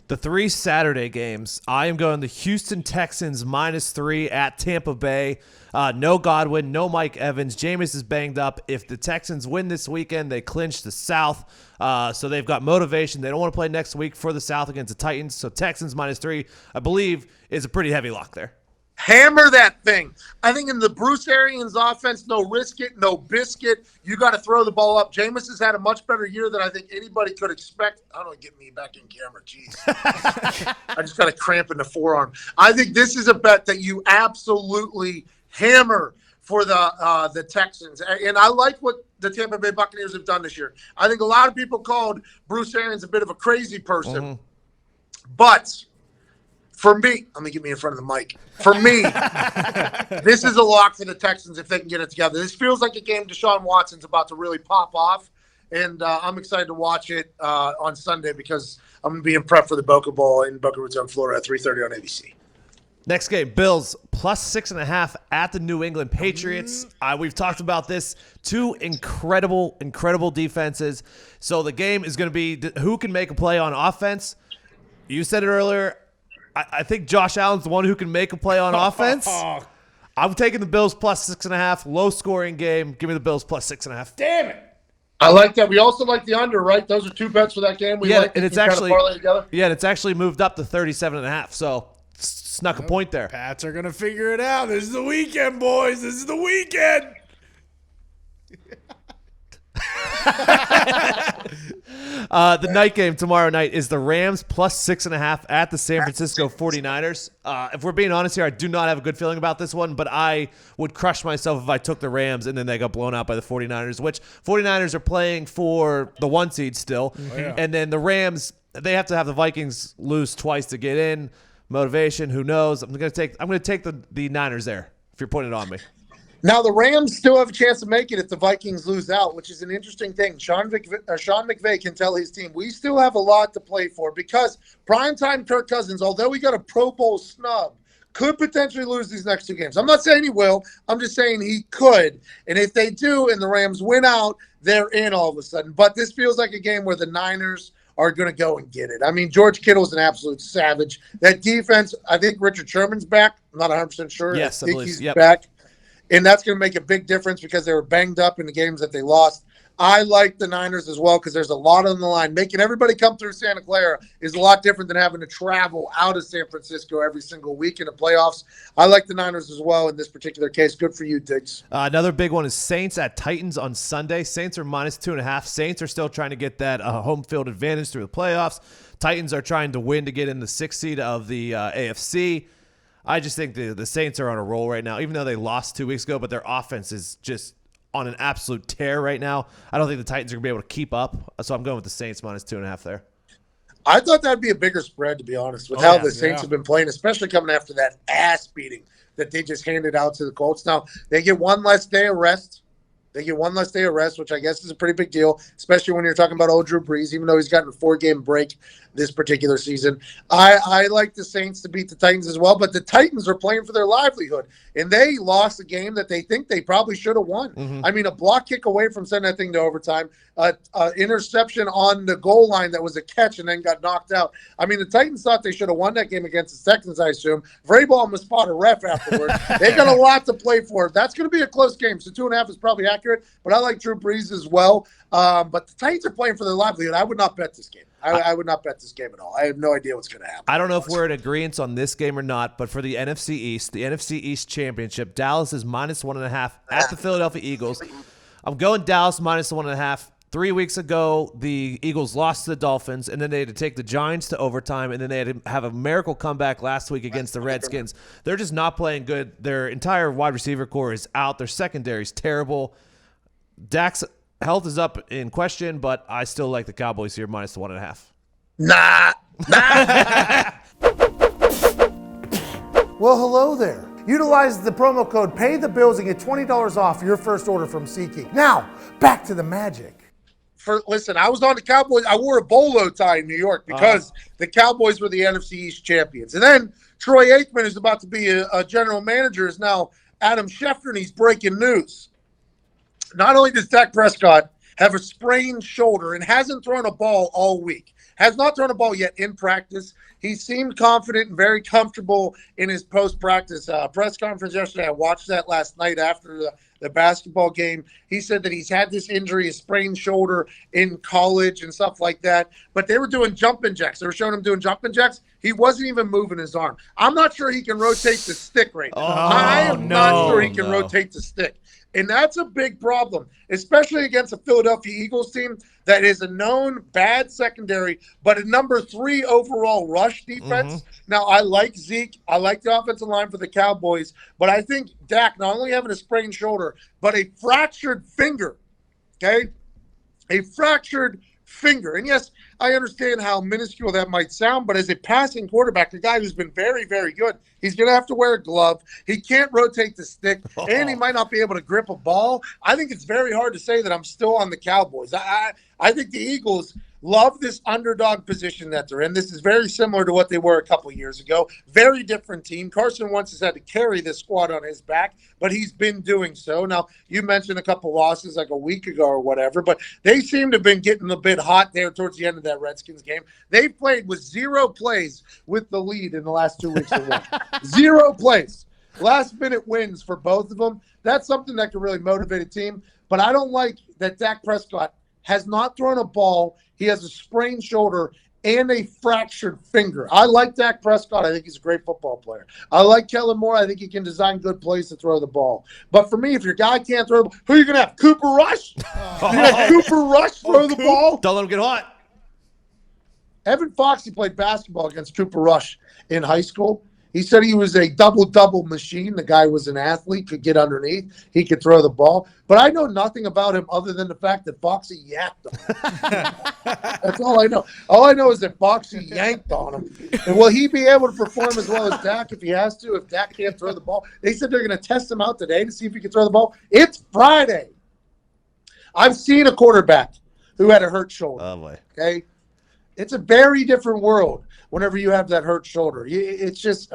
The 3 Saturday games, I am going the Houston Texans -3 at Tampa Bay. No Godwin, no Mike Evans. Jameis is banged up. If the Texans win this weekend, they clinch the South. So they've got motivation. They don't want to play next week for the South against the Titans. So Texans -3, I believe, is a pretty heavy lock there. Hammer that thing. I think in the Bruce Arians offense, no risk it, no biscuit. You got to throw the ball up. Jameis has had a much better year than I think anybody could expect. I don't know, get me back in camera. Jeez. I just got a cramp in the forearm. I think this is a bet that you absolutely hammer for the Texans. And I like what the Tampa Bay Buccaneers have done this year. I think a lot of people called Bruce Arians a bit of a crazy person. Mm-hmm. But for me, let me get me in front of the mic. For me, this is a lock for the Texans if they can get it together. This feels like a game Deshaun Watson's about to really pop off, and I'm excited to watch it on Sunday because I'm going to be in prep for the Boca Bowl in Boca Raton, Florida at 3:30 on ABC. Next game, Bills +6.5 at the New England Patriots. We've talked about this. 2 incredible defenses. So the game is going to be who can make a play on offense. You said it earlier. I think Josh Allen's the one who can make a play on offense. I'm taking the Bills +6.5. Low-scoring game. Give me the Bills +6.5. Damn it. I like that. We also like the under, right? Those are 2 bets for that game. We like and it's actually parlay together. Yeah, and it's actually moved up to 37.5. So snuck a point there. Pats are going to figure it out. This is the weekend, boys. This is the weekend. The night game tomorrow night is the Rams +6.5 at the San Francisco 49ers. If we're being honest here, I do not have a good feeling about this one, but I would crush myself if I took the Rams and then they got blown out by the 49ers, which 49ers are playing for the 1 seed still. Oh, yeah. And then the Rams, they have to have the Vikings lose twice to get in. Motivation, who knows? I'm gonna take the Niners there if you're putting it on me. Now, the Rams still have a chance to make it if the Vikings lose out, which is an interesting thing. Sean McVay can tell his team, we still have a lot to play for because primetime Kirk Cousins, although he got a Pro Bowl snub, could potentially lose these next 2 games. I'm not saying he will. I'm just saying he could. And if they do and the Rams win out, they're in all of a sudden. But this feels like a game where the Niners are going to go and get it. I mean, George Kittle's an absolute savage. That defense, I think Richard Sherman's back. I'm not 100% sure. Yes, I think believe, he's yep. back. And that's going to make a big difference because they were banged up in the games that they lost. I like the Niners as well because there's a lot on the line. Making everybody come through Santa Clara is a lot different than having to travel out of San Francisco every single week in the playoffs. I like the Niners as well in this particular case. Good for you, Diggs. Another big one is Saints at Titans on Sunday. Saints are -2.5. Saints are still trying to get that home field advantage through the playoffs. Titans are trying to win to get in the 6th seed of the AFC. I just think the Saints are on a roll right now, even though they lost 2 weeks ago, but their offense is just on an absolute tear right now. I don't think the Titans are going to be able to keep up, so I'm going with the Saints -2.5 there. I thought that'd be a bigger spread, to be honest, with how the Saints have been playing, especially coming after that ass beating that they just handed out to the Colts. Now, they get one less day of rest. Which I guess is a pretty big deal, especially when you're talking about old Drew Brees, even though he's gotten a 4-game break this particular season. I like the Saints to beat the Titans as well, but the Titans are playing for their livelihood, and they lost a game that they think they probably should have won. Mm-hmm. I mean, a block kick away from sending that thing to overtime, interception on the goal line that was a catch and then got knocked out. I mean, the Titans thought they should have won that game against the Texans, I assume. Vrabel almost fought a ref afterwards. They got a lot to play for. That's going to be a close game, so 2.5 is probably accurate, but I like Drew Brees as well. But the Titans are playing for their livelihood. I would not bet this game. I would not bet this game at all. I have no idea what's going to happen. I don't know if we're in agreement on this game or not, but for the NFC East, the NFC East Championship, Dallas is -1.5 at the Philadelphia Eagles. I'm going Dallas -1.5. 3 weeks ago, the Eagles lost to the Dolphins, and then they had to take the Giants to overtime, and then they had to have a miracle comeback last week against the Redskins. They're just not playing good. Their entire wide receiver core is out. Their secondary is terrible. Dak's health is up in question, but I still like the Cowboys here -1.5. Nah. Well, hello there. Utilize the promo code PAYTHEBILLS and get $20 off your first order from SeatGeek. Now, back to the magic. Listen, I was on the Cowboys. I wore a bolo tie in New York because the Cowboys were the NFC East champions. And then Troy Aikman is about to be a general manager, is now Adam Schefter, and he's breaking news. Not only does Dak Prescott have a sprained shoulder and hasn't thrown a ball all week. Has not thrown a ball yet in practice. He seemed confident and very comfortable in his post-practice press conference yesterday. I watched that last night after the basketball game. He said that he's had this injury, a sprained shoulder in college and stuff like that. But they were doing jumping jacks. They were showing him doing jumping jacks. He wasn't even moving his arm. I'm not sure he can rotate the stick right now. I am not sure he can rotate the stick. And that's a big problem, especially against a Philadelphia Eagles team that is a known bad secondary, but a number 3 overall rush defense. Now, I like Zeke. I like the offensive line for the Cowboys, but I think Dak, not only having a sprained shoulder, but a fractured finger, okay? A fractured finger. And yes, I understand how minuscule that might sound, but as a passing quarterback, a guy who's been very, very good, he's going to have to wear a glove. He can't rotate the stick, and he might not be able to grip a ball. I think it's very hard to say that I'm still on the Cowboys. I think the Eagles love this underdog position that they're in. This is very similar to what they were a couple years ago. Very different team. Carson Wentz has had to carry this squad on his back, but he's been doing so. Now, you mentioned a couple losses like a week ago or whatever, but they seem to have been getting a bit hot there towards the end of that Redskins game. They played with 0 plays with the lead in the last 2 weeks of one. 0 plays. Last-minute wins for both of them. That's something that can really motivate a team, but I don't like that Dak Prescott has not thrown a ball. He has a sprained shoulder and a fractured finger. I like Dak Prescott. I think he's a great football player. I like Kellen Moore. I think he can design good plays to throw the ball. But for me, if your guy can't throw the ball, who are you going to have? Cooper Rush? You're going to have Cooper Rush throw the ball? Don't let him get hot. Evan Foxy played basketball against Cooper Rush in high school. He said he was a double-double machine. The guy was an athlete, could get underneath. He could throw the ball. But I know nothing about him other than the fact that Foxy yanked him. That's all I know. All I know is that Foxy yanked on him. And will he be able to perform as well as Dak if he has to, if Dak can't throw the ball? They said they're going to test him out today to see if he can throw the ball. It's Friday. I've seen a quarterback who had a hurt shoulder. Oh, boy. Okay? It's a very different world whenever you have that hurt shoulder. It's just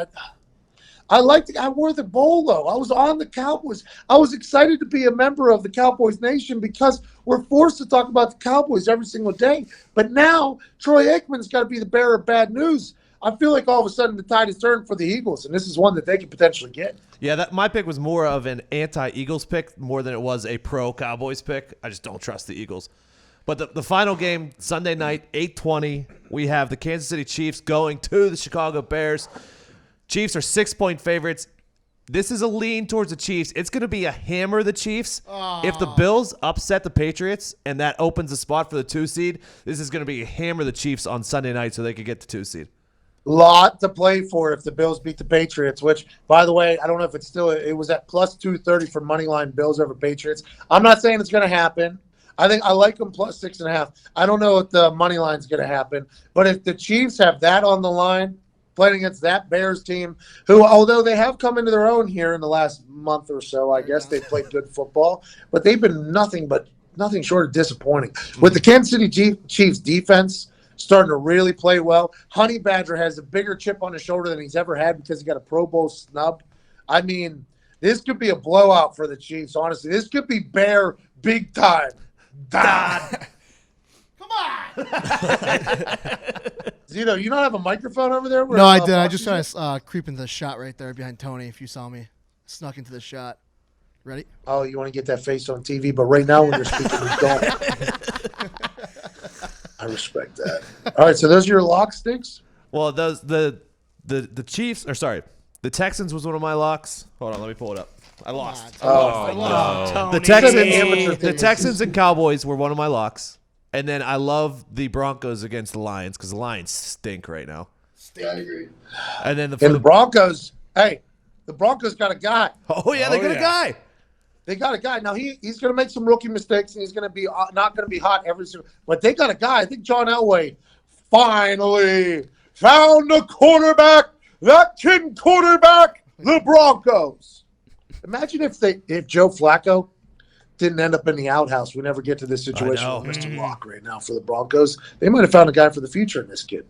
I wore the bolo. I was on the Cowboys. I was excited to be a member of the Cowboys Nation because we're forced to talk about the Cowboys every single day. But now Troy Aikman's got to be the bearer of bad news. I feel like all of a sudden the tide has turned for the Eagles, and this is one that they could potentially get. Yeah, my pick was more of an anti-Eagles pick more than it was a pro-Cowboys pick. I just don't trust the Eagles. But the final game, Sunday night, 8:20, we have the Kansas City Chiefs going to the Chicago Bears. Chiefs are 6-point favorites. This is a lean towards the Chiefs. It's going to be a hammer the Chiefs. If the Bills upset the Patriots and that opens a spot for the 2 seed, this is going to be a hammer the Chiefs on Sunday night so they could get the 2 seed. Lot to play for if the Bills beat the Patriots, which, by the way, I don't know if it was at plus 230 for moneyline Bills over Patriots. I'm not saying it's going to happen. I like them plus 6.5. I don't know if the money line's going to happen, but if the Chiefs have that on the line, playing against that Bears team, who, although they have come into their own here in the last month or so, I guess they've played good football, but they've been nothing short of disappointing. With the Kansas City Chiefs defense starting to really play well, Honey Badger has a bigger chip on his shoulder than he's ever had because he got a Pro Bowl snub. I mean, this could be a blowout for the Chiefs, honestly. This could be Bear big time. Come on. Zito, you don't have a microphone over there? No, I did. I just tried to creep into the shot right there behind Tony, if you saw me. Snuck into the shot. Ready? Oh, you want to get that face on TV, but right now when you're speaking, you don't. I respect that. All right, so those are your lock sticks? Well, the Chiefs, or sorry, the Texans was one of my locks. Hold on, let me pull it up. I lost. The Texans and Cowboys were one of my locks. And then I love the Broncos against the Lions because the Lions stink right now. Yeah, I agree. And then the Broncos, the Broncos got a guy. Oh, yeah, they got a guy. They got a guy. Now, he's going to make some rookie mistakes, and he's going to be not going to be hot every single – but they got a guy. I think John Elway finally found the quarterback that can quarterback the Broncos. Imagine if Joe Flacco didn't end up in the outhouse. We never get to this situation with Mr. Locke right now for the Broncos. They might have found a guy for the future in this kid.